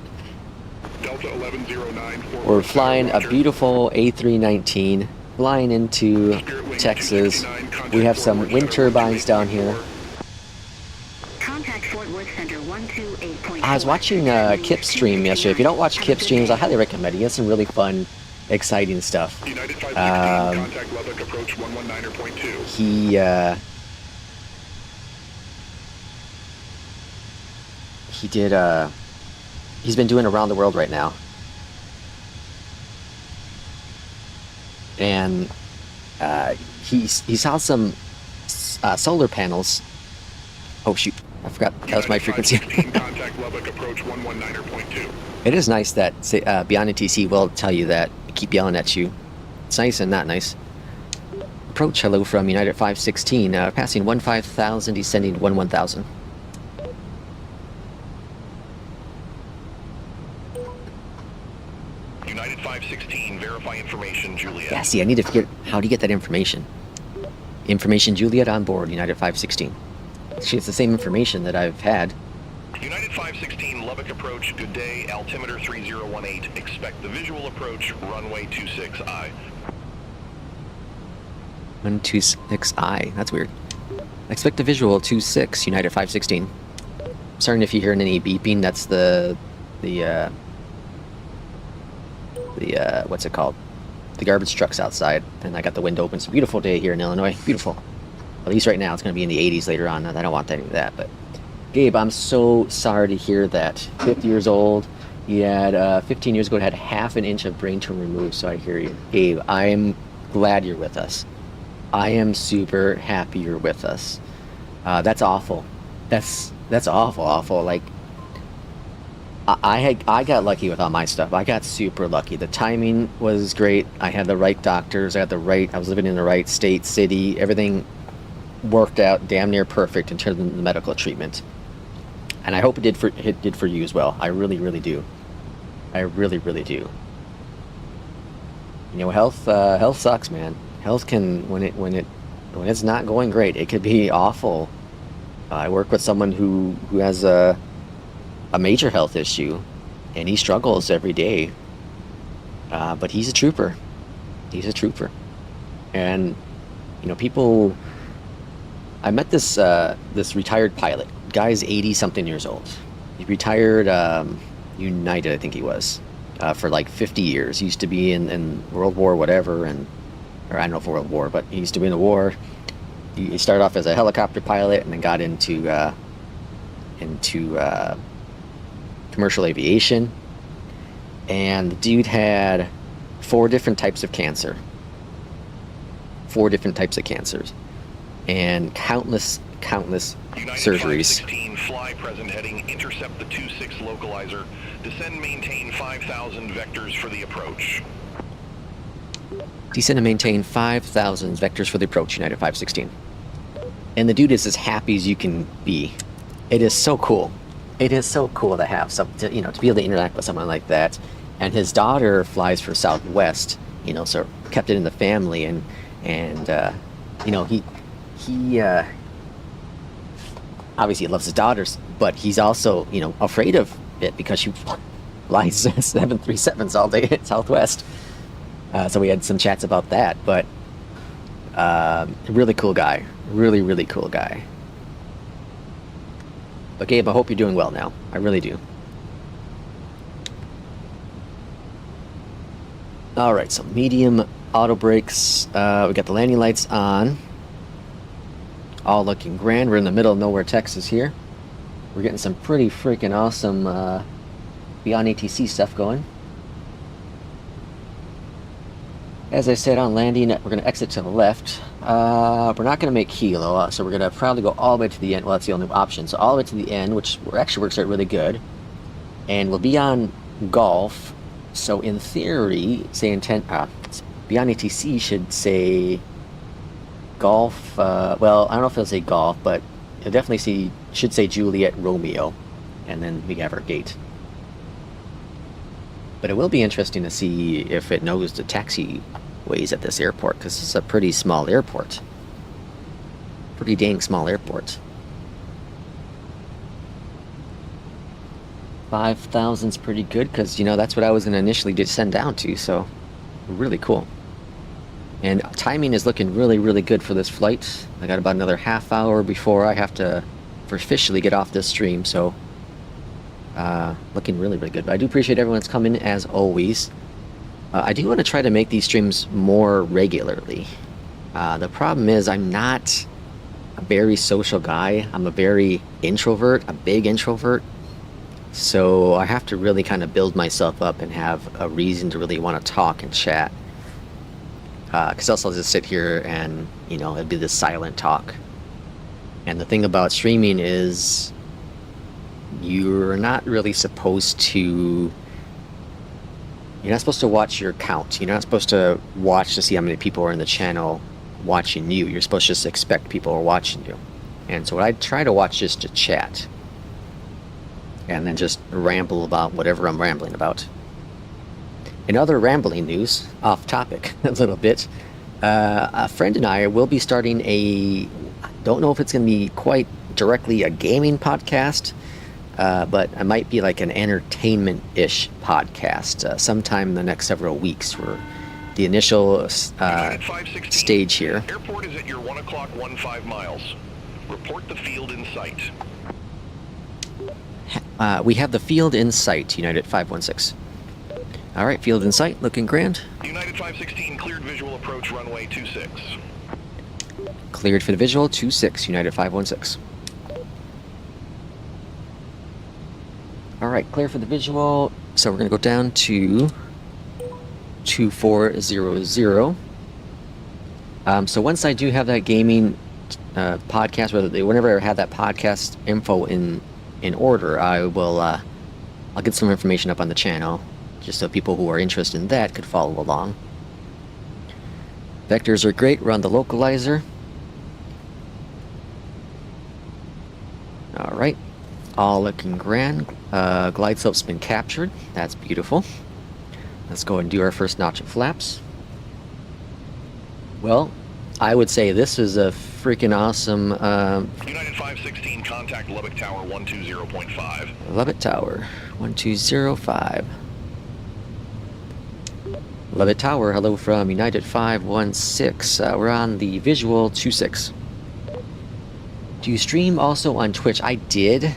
We're flying a beautiful A319, flying into Texas. We have some wind turbines down here. I was watching Kip's stream yesterday. If you don't watch Kip's streams, I highly recommend it. He has some really fun, exciting stuff. He's been doing Around the World right now. And he saw some solar panels. Oh shoot, I forgot that was my frequency. It is nice that Beyond ATC will tell you that, keep yelling at you. It's nice and not nice. Approach, hello from United 516, passing 15,000, descending 11,000. United 516, verify information, Juliet. Yeah, see, I need to figure how to get that information. Information, Juliet, on board, United 516. Actually, it's the same information that I've had. United 516, Lubbock approach, good day, altimeter 3018, expect the visual approach, runway 26I. 126I, that's weird. Expect a visual 26, United 516. Sorry if you're hearing any beeping, that's the what's it called? The garbage trucks outside, and I got the window open. It's a beautiful day here in Illinois, beautiful. At least right now, it's going to be in the 80s later on. I don't want any of that, but Gabe, I'm so sorry to hear that. 50 years old, you had 15 years ago, had half an inch of brain tumor removed, so I hear you. Gabe, I am glad you're with us. I am super happy you're with us. That's awful. That's awful. Like, I got lucky with all my stuff. I got super lucky. The timing was great. I had the right doctors. I was living in the right state, city. Everything worked out damn near perfect in terms of the medical treatment. And I hope it did for you as well. I really, really do. I really, really do. You know, health sucks, man. Health can, when it's not going great, it could be awful. I work with someone who has a major health issue, and he struggles every day. But he's a trooper. He's a trooper. And you know, people. I met this retired pilot. Guy's 80-something years old. He retired United, I think he was, for like 50 years. He used to be in World War whatever, or I don't know if World War, but he used to be in the war. He started off as a helicopter pilot and then got into commercial aviation. And the dude had 4 different types of cancer. 4 different types of cancers. And countless surgeries. 516, fly present heading, intercept the 26 localizer, descend, maintain 5,000 vectors for the approach. Descend and maintain 5,000 vectors for the approach, United 516. and the dude is as happy as you can be. It is so cool. It is so cool to have some, to be able to interact with someone like that. And his daughter flies for Southwest, so kept it in the family, and he obviously loves his daughters, but he's also afraid of it because she flies 737s all day at Southwest. So we had some chats about that, but really cool guy, really cool guy. But Gabe, I hope you're doing well now. I really do. Alright, so medium auto brakes. We got the landing lights on. All looking grand. We're in the middle of nowhere, Texas here. We're getting some pretty freaking awesome Beyond ATC stuff going. As I said on landing, we're going to exit to the left. We're not going to make Kilo, so we're going to probably go all the way to the end. Well, that's the only option. So all the way to the end, which actually works out really good. And we'll be on Golf. So in theory, say Beyond ATC should say Golf. Well, I don't know if it'll say Golf, but it'll definitely should say Juliet Romeo. And then we have our gate. But it will be interesting to see if it knows the taxiways at this airport, because it's a pretty small airport. Pretty dang small airport. 5,000's pretty good, because that's what I was going to initially descend down to, so really cool. And timing is looking really good for this flight. I got about another half hour before I have to officially get off this stream, so looking really good. But I do appreciate everyone's coming as always. I do want to try to make these streams more regularly. The problem is I'm not a very social guy. I'm a very introvert, a big introvert. So I have to really kind of build myself up and have a reason to really want to talk and chat. Because else I'll just sit here and, it'd be this silent talk. And the thing about streaming is you're not really supposed to... You're not supposed to watch your count. You're not supposed to watch to see how many people are in the channel watching you. You're supposed to just expect people are watching you. And so I try to watch just to chat. And then just ramble about whatever I'm rambling about. In other rambling news, off topic a little bit, a friend and I will be starting I don't know if it's going to be quite directly a gaming podcast, but it might be like an entertainment-ish podcast sometime in the next several weeks. We're the initial stage here. Airport is at your 1 o'clock 15 miles. Report the field in sight. We have the field in sight, United 516. All right, field in sight, looking grand. United 516, cleared visual approach runway 26. Cleared for the visual, 26, United 516. All right, clear for the visual. So we're going to go down to 2400. So once I do have that gaming podcast, whenever I have that podcast info in order, I'll get some information up on the channel, just so people who are interested in that could follow along. Vectors are great. We're on the localizer. All right, all looking grand. Glide slope's been captured. That's beautiful. Let's go and do our first notch of flaps. Well, I would say this is a freaking awesome... United 516, contact Lubbock Tower 120.5. Lubbock Tower 1205. Lubbock Tower, hello from United 516. We're on the visual 26. Do you stream also on Twitch? I did,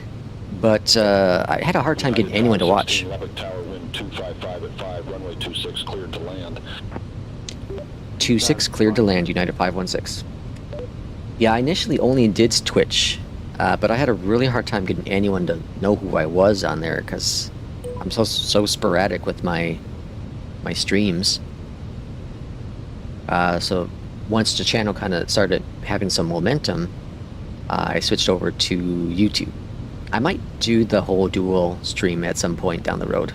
but I had a hard time getting anyone to watch. Lubbock Tower, wind 255 at 5, runway 26 cleared to land. 26 cleared to land, United 516. Yeah, I initially only did Twitch, but I had a really hard time getting anyone to know who I was on there, because I'm so sporadic with my streams. So once the channel kind of started having some momentum, I switched over to YouTube. I might do the whole dual stream at some point down the road.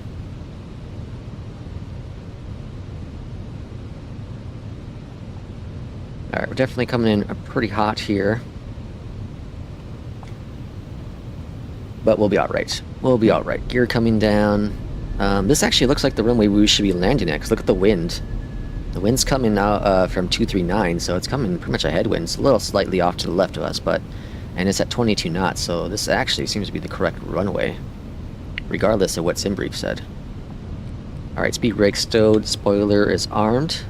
Alright, we're definitely coming in pretty hot here. but we'll be all right. We'll be all right. Gear coming down. This actually looks like the runway we should be landing at, because look at the wind. The wind's coming out from 239, so it's coming pretty much a headwind. It's a little slightly off to the left of us, and it's at 22 knots, so this actually seems to be the correct runway, regardless of what SimBrief said. Alright, speed brake stowed, spoiler is armed,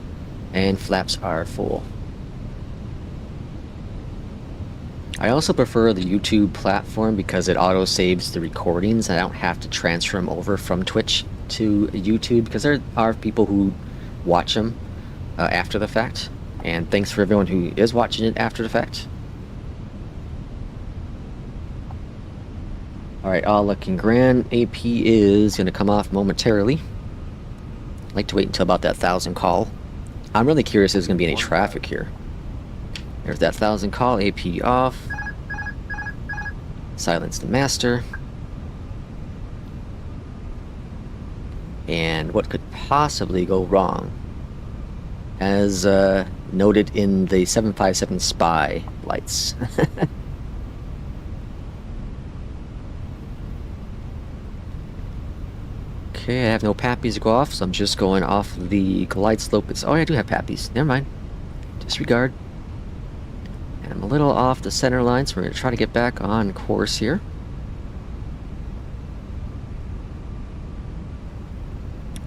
and flaps are full. I also prefer the YouTube platform because it auto-saves the recordings. I don't have to transfer them over from Twitch to YouTube, because there are people who watch them after the fact. And thanks for everyone who is watching it after the fact. Alright, all looking grand. AP is going to come off momentarily. I'd like to wait until about that 1,000 call. I'm really curious if there's going to be any traffic here. There's that 1,000 call, AP off. Silence the master. And what could possibly go wrong? As noted in the 757 spy lights. Okay, I have no pappies to go off, so I'm just going off the glide slope. Oh, I do have pappies. Never mind. Disregard. And I'm a little off the center line, so we're going to try to get back on course here.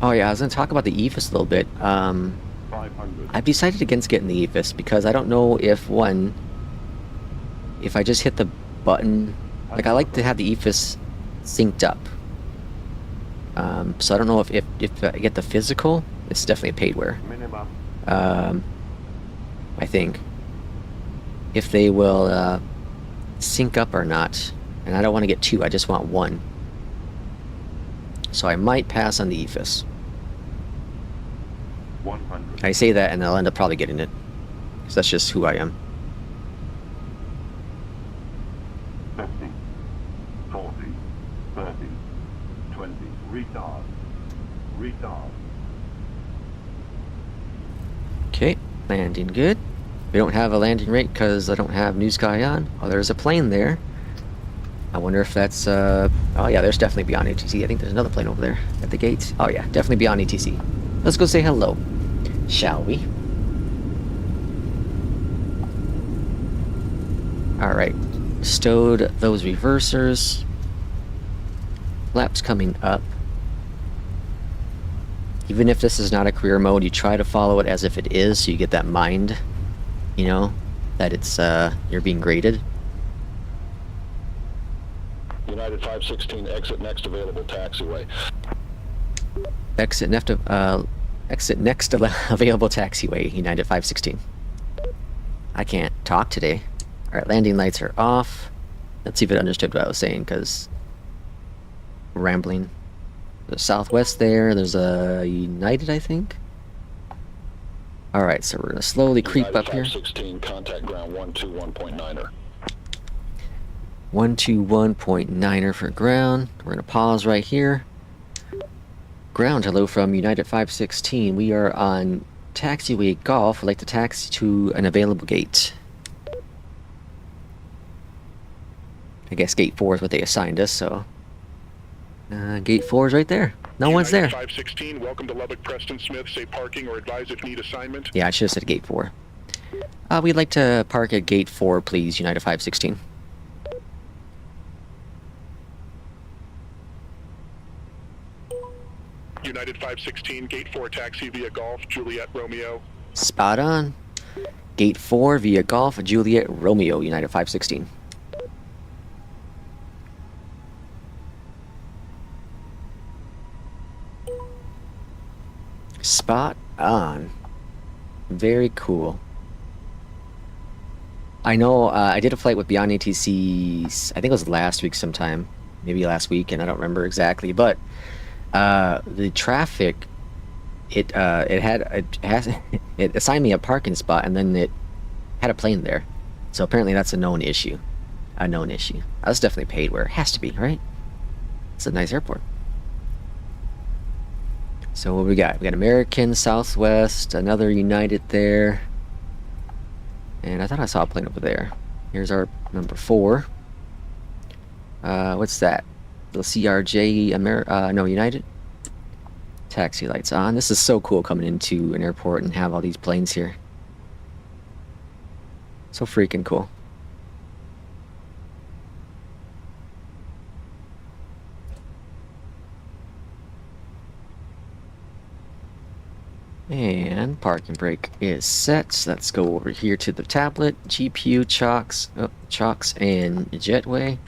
Oh yeah, I was going to talk about the EFIS a little bit. I've decided against getting the EFIS because I don't know if I just hit the button, like I like to have the EFIS synced up. So I don't know if I get the physical, it's definitely a paidware. I think. If they will sync up or not. And I don't want to get two, I just want one. So I might pass on the EFIS. 100. I say that and I'll end up probably getting it. Because that's just who I am. 50, 40, 30, 20, retard, retard. Okay, landing good. We don't have a landing rate because I don't have New Sky on. Oh, there's a plane there. I wonder if that's, oh yeah, there's definitely beyond ATC. I think there's another plane over there at the gates. Oh yeah, definitely beyond ATC. Let's go say hello, shall we? Alright, stowed those reversers. Flaps coming up. Even if this is not a career mode, you try to follow it as if it is, so you get that mind, you know, that it's, you're being graded. United 516, exit next available taxiway. Exit next available taxiway, United 516. I can't talk today. Alright, landing lights are off. Let's see if it understood what I was saying, because rambling. There's Southwest there, there's a United, I think. Alright, so we're going to slowly creep United up here. 516, contact ground 121.9er. 121.9er for ground. We're going to pause right here. Ground, hello from United 516. We are on taxiway Golf. I'd like to taxi to an available gate. I guess gate 4 is what they assigned us, so... gate 4 is right there. No one's there. 516, welcome to Lubbock, Preston Smith. Say parking or advise if need assignment. Yeah, I should have said gate 4. We'd like to park at gate 4, please, United 516. United 516, gate 4 taxi via Golf, Juliet, Romeo. Spot on. Gate 4 via Golf, Juliet, Romeo, United 516. Spot on. Very cool. I know I did a flight with Beyond ATC, I think it was last week sometime. Maybe last week, and I don't remember exactly, but the traffic, it assigned me a parking spot, and then it had a plane there. So apparently that's a known issue. A known issue. That's definitely paid where it has to be, right? It's a nice airport. So what we got? We got American, Southwest, another United there. And I thought I saw a plane over there. Here's our number 4. What's that? The CRJ no, United? Taxi lights on. This is so cool coming into an airport and have all these planes here. So freaking cool. And parking brake is set. So let's go over here to the tablet, GPU, chocks, and jetway.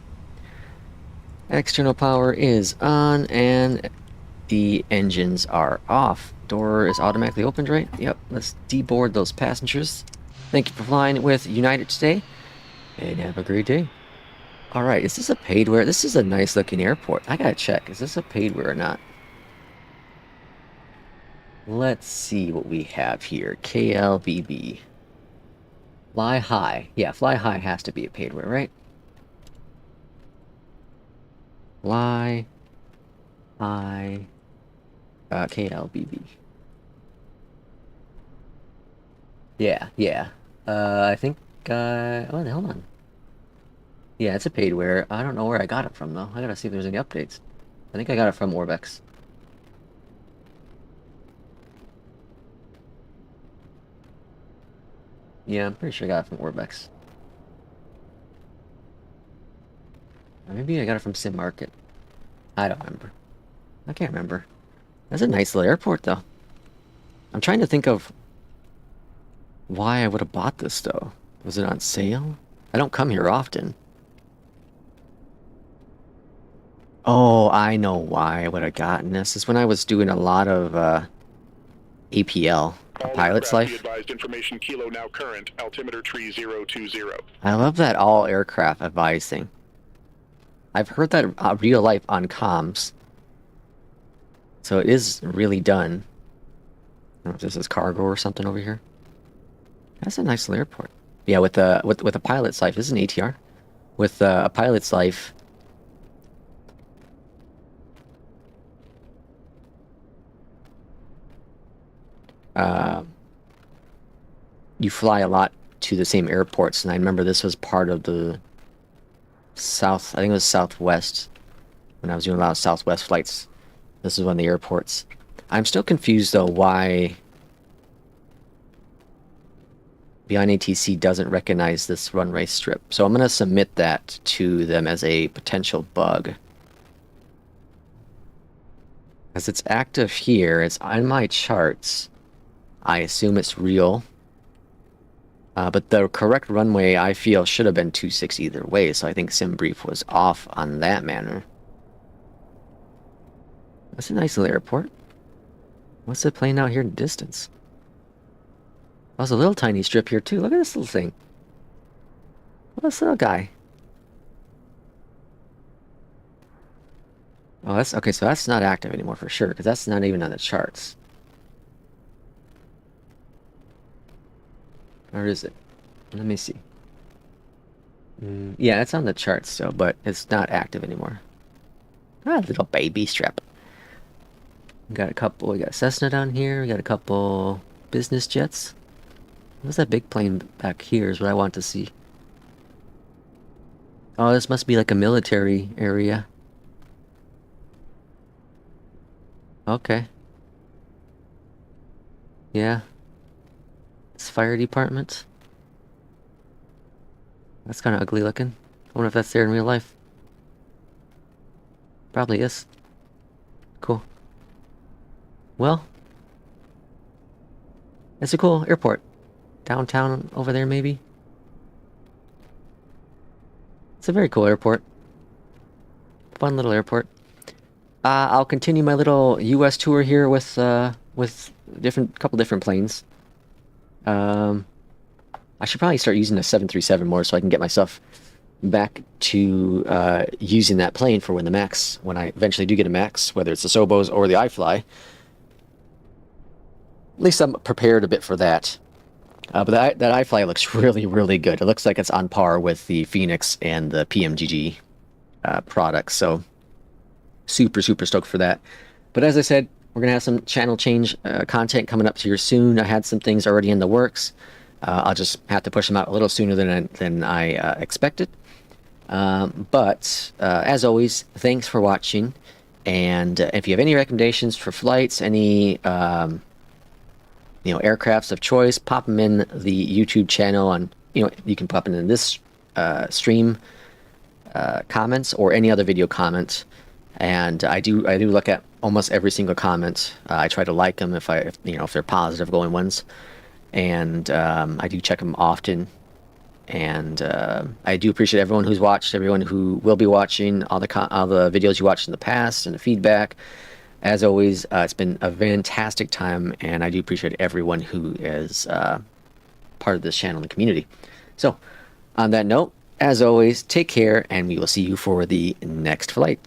External power is on, and the engines are off. Door is automatically opened, right? Yep. Let's deboard those passengers. Thank you for flying with United today, and have a great day. All right, is this a paidware? This is a nice looking airport. I gotta check. Is this a paidware or not? Let's see what we have here. KLBB. Fly High. Yeah, Fly High has to be a paidware, right? Fly High. KLBB. Yeah. I think, oh, hold on. Yeah, it's a paidware. I don't know where I got it from, though. I gotta see if there's any updates. I think I got it from Orbex. Yeah, I'm pretty sure I got it from Orbex. Or maybe I got it from Sim Market. I don't remember. I can't remember. That's a nice little airport, though. I'm trying to think of why I would have bought this, though. Was it on sale? I don't come here often. Oh, I know why I would have gotten this. Is when I was doing a lot of APL, a pilot's life. Advised information kilo now current, altimeter tree 020. I love that all aircraft advising. I've heard that real life on comms. So it is really done. I don't know if this is cargo or something over here. That's a nice little airport. Yeah, with a pilot's life. This is an ATR. With a pilot's life. You fly a lot to the same airports, and I remember this was part of the South, I think it was Southwest, when I was doing a lot of Southwest flights. This is one of the airports. I'm still confused, though, why Beyond ATC doesn't recognize this runway strip. So I'm going to submit that to them as a potential bug. As it's active here, it's on my charts. I assume it's real. But the correct runway, I feel, should have been 26 either way, so I think SimBrief was off on that manner. That's a nice little airport. What's it playing out here in the distance? Oh, there's a little tiny strip here, too. Look at this little thing. Look at this little guy. Oh, that's... Okay, so that's not active anymore for sure, because that's not even on the charts. Or is it? Let me see. Yeah, it's on the charts still, but it's not active anymore. Ah, little baby strap. We got a couple. We got Cessna down here. We got a couple business jets. What's that big plane back here is what I want to see. Oh, this must be like a military area. Okay. Yeah. It's fire department. That's kind of ugly looking. I wonder if that's there in real life. Probably is. Cool. Well, it's a cool airport. Downtown over there, maybe. It's a very cool airport. Fun little airport. I'll continue my little U.S. tour here with couple different planes. I should probably start using the 737 more so I can get myself back to using that plane for when I eventually do get a MAX, whether it's the Sobos or the iFly. At least I'm prepared a bit for that. But that iFly looks really, really good. It looks like it's on par with the Phoenix and the PMGG products. So super, super stoked for that. But as I said, we're going to have some channel change content coming up here soon. I had some things already in the works. I'll just have to push them out a little sooner than I expected. But as always, thanks for watching. And if you have any recommendations for flights, any aircrafts of choice, pop them in the YouTube channel. On you can pop them in this stream comments or any other video comments. And I do look at almost every single comment. I try to like them if they're positive going ones, and I do check them often. And I do appreciate everyone who's watched, everyone who will be watching, all the videos you watched in the past, and the feedback. As always, it's been a fantastic time, and I do appreciate everyone who is part of this channel and community. So, on that note, as always, take care, and we will see you for the next flight.